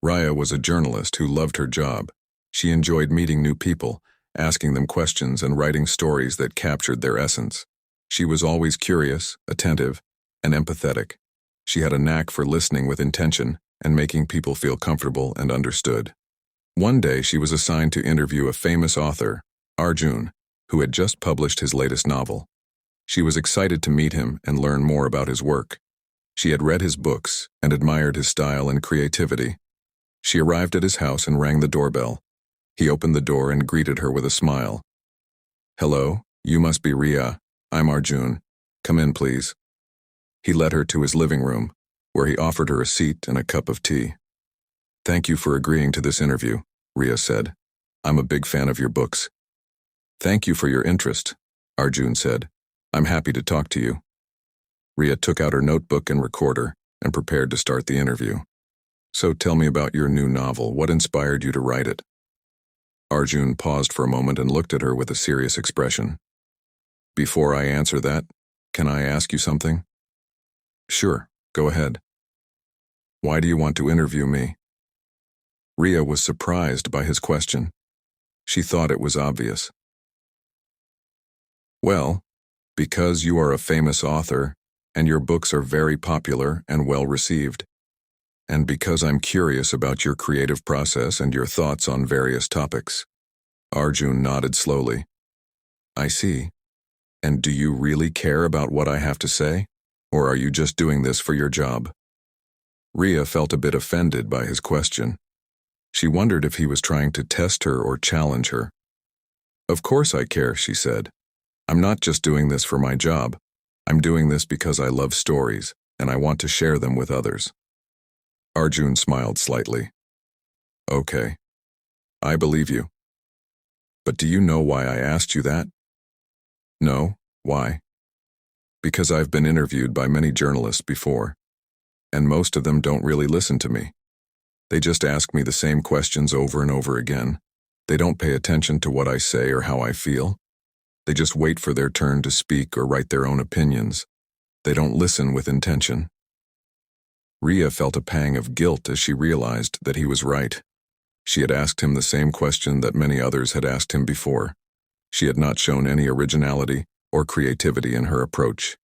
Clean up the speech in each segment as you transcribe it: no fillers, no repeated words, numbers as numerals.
Raya was a journalist who loved her job. She enjoyed meeting new people, asking them questions, and writing stories that captured their essence. She was always curious, attentive, and empathetic. She had a knack for listening with intention and making people feel comfortable and understood. One day, she was assigned to interview a famous author, Arjun, who had just published his latest novel. She was excited to meet him and learn more about his work. She had read his books and admired his style and creativity. She arrived at his house and rang the doorbell. He opened the door and greeted her with a smile. "Hello, you must be Riya. I'm Arjun. Come in, please." He led her to his living room, where he offered her a seat and a cup of tea. "Thank you for agreeing to this interview," Riya said. "I'm a big fan of your books." "Thank you for your interest," Arjun said. "I'm happy to talk to you." Riya took out her notebook and recorder and prepared to start the interview. "So tell me about your new novel. What inspired you to write it?" Arjun paused for a moment and looked at her with a serious expression. "Before I answer that, can I ask you something?" "Sure, go ahead." "Why do you want to interview me?" Riya was surprised by his question. She thought it was obvious. "Well, because you are a famous author, and your books are very popular and well received. And because I'm curious about your creative process and your thoughts on various topics." Arjun nodded slowly. "I see. And do you really care about what I have to say? Or are you just doing this for your job?" Riya felt a bit offended by his question. She wondered if he was trying to test her or challenge her. "Of course I care," she said. "I'm not just doing this for my job. I'm doing this because I love stories, and I want to share them with others." Arjun smiled slightly. "Okay. I believe you. But do you know why I asked you that?" "No, why?" "Because I've been interviewed by many journalists before, and most of them don't really listen to me. They just ask me the same questions over and over again. They don't pay attention to what I say or how I feel. They just wait for their turn to speak or write their own opinions. They don't listen with intention." Riya felt a pang of guilt as she realized that he was right. She had asked him the same question that many others had asked him before. She had not shown any originality or creativity in her approach.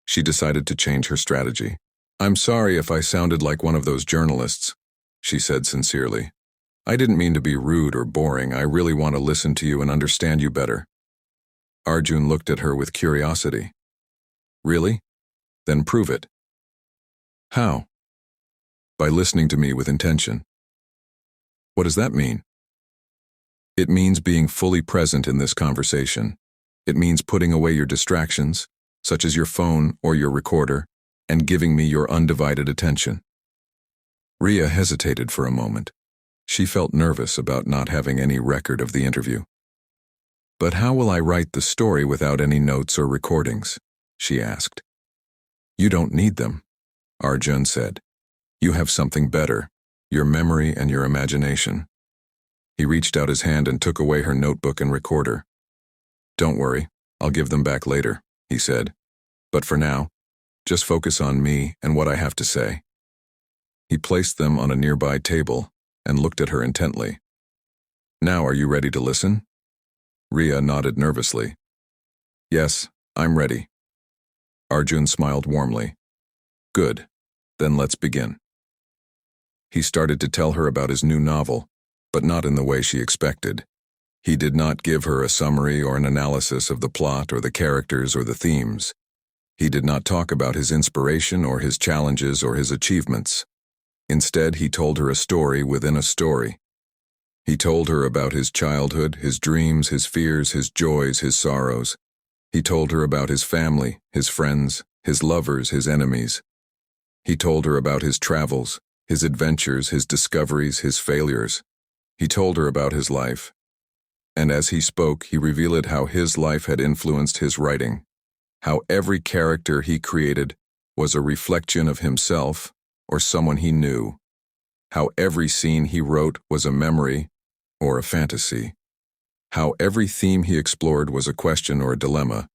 She decided to change her strategy. "I'm sorry if I sounded like one of those journalists," she said sincerely. "I didn't mean to be rude or boring. I really want to listen to you and understand you better." Arjun looked at her with curiosity. "Really? Then prove it." "How?" "By listening to me with intention." "What does that mean?" "It means being fully present in this conversation. It means putting away your distractions, such as your phone or your recorder, and giving me your undivided attention." Riya hesitated for a moment. She felt nervous about not having any record of the interview. "But how will I write the story without any notes or recordings?" she asked. "You don't need them," Arjun said. "You have something better, your memory and your imagination." He reached out his hand and took away her notebook and recorder. "Don't worry, I'll give them back later," he said. "But for now, just focus on me and what I have to say." He placed them on a nearby table and looked at her intently. "Now are you ready to listen?" Riya nodded nervously. "Yes, I'm ready." Arjun smiled warmly. "Good. Then let's begin." He started to tell her about his new novel, but not in the way she expected. He did not give her a summary or an analysis of the plot or the characters or the themes. He did not talk about his inspiration or his challenges or his achievements. Instead, he told her a story within a story. He told her about his childhood, his dreams, his fears, his joys, his sorrows. He told her about his family, his friends, his lovers, his enemies. He told her about his travels, his adventures, his discoveries, his failures. He told her about his life. And as he spoke, he revealed how his life had influenced his writing, how every character he created was a reflection of himself or someone he knew, how every scene he wrote was a memory or a fantasy, how every theme he explored was a question or a dilemma.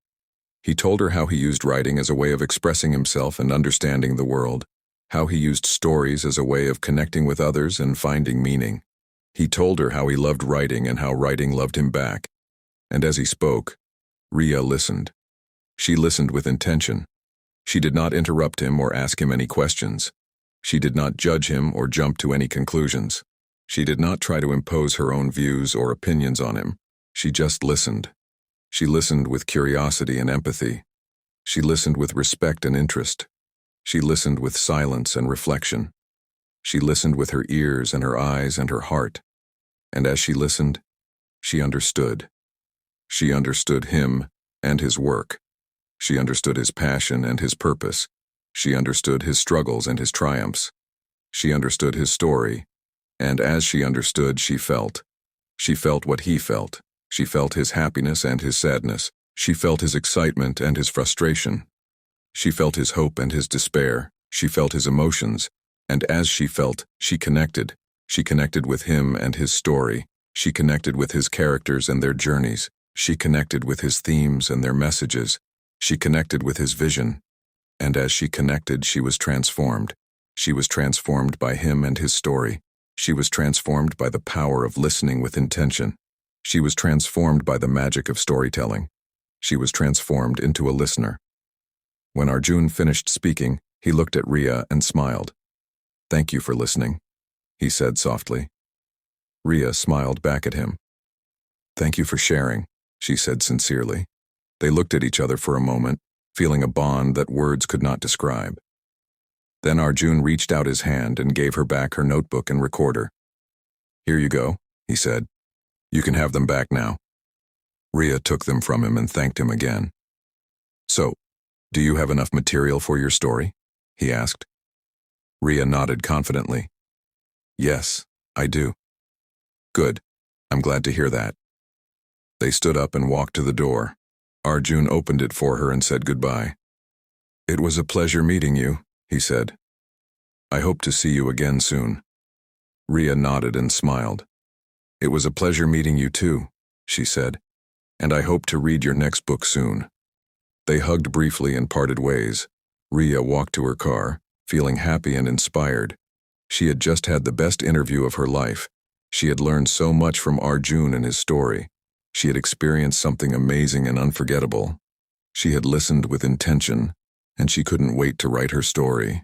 He told her how he used writing as a way of expressing himself and understanding the world, how he used stories as a way of connecting with others and finding meaning. He told her how he loved writing and how writing loved him back. And as he spoke, Ria listened. She listened with intention. She did not interrupt him or ask him any questions. She did not judge him or jump to any conclusions. She did not try to impose her own views or opinions on him. She just listened. She listened with curiosity and empathy. She listened with respect and interest. She listened with silence and reflection. She listened with her ears and her eyes and her heart. And as she listened, she understood. She understood him and his work. She understood his passion and his purpose. She understood his struggles and his triumphs. She understood his story, and as she understood, she felt. She felt what he felt. She felt his happiness and his sadness. She felt his excitement and his frustration. She felt his hope and his despair. She felt his emotions, and as she felt, she connected. She connected with him and his story. She connected with his characters and their journeys. She connected with his themes and their messages. She connected with his vision, and as she connected, she was transformed. She was transformed by him and his story. She was transformed by the power of listening with intention. She was transformed by the magic of storytelling. She was transformed into a listener. When Arjun finished speaking, he looked at Ria and smiled. "Thank you for listening," he said softly. Ria smiled back at him. "Thank you for sharing," she said sincerely. They looked at each other for a moment, feeling a bond that words could not describe. Then Arjun reached out his hand and gave her back her notebook and recorder. "Here you go," he said. "You can have them back now." Ria took them from him and thanked him again. "So, do you have enough material for your story?" he asked. Ria nodded confidently. "Yes, I do." "Good. I'm glad to hear that." They stood up and walked to the door. Arjun opened it for her and said goodbye. "It was a pleasure meeting you," he said. "I hope to see you again soon." Ria nodded and smiled. "It was a pleasure meeting you too," she said, "and I hope to read your next book soon." They hugged briefly and parted ways. Ria walked to her car, feeling happy and inspired. She had just had the best interview of her life. She had learned so much from Arjun and his story. She had experienced something amazing and unforgettable. She had listened with intention, and she couldn't wait to write her story.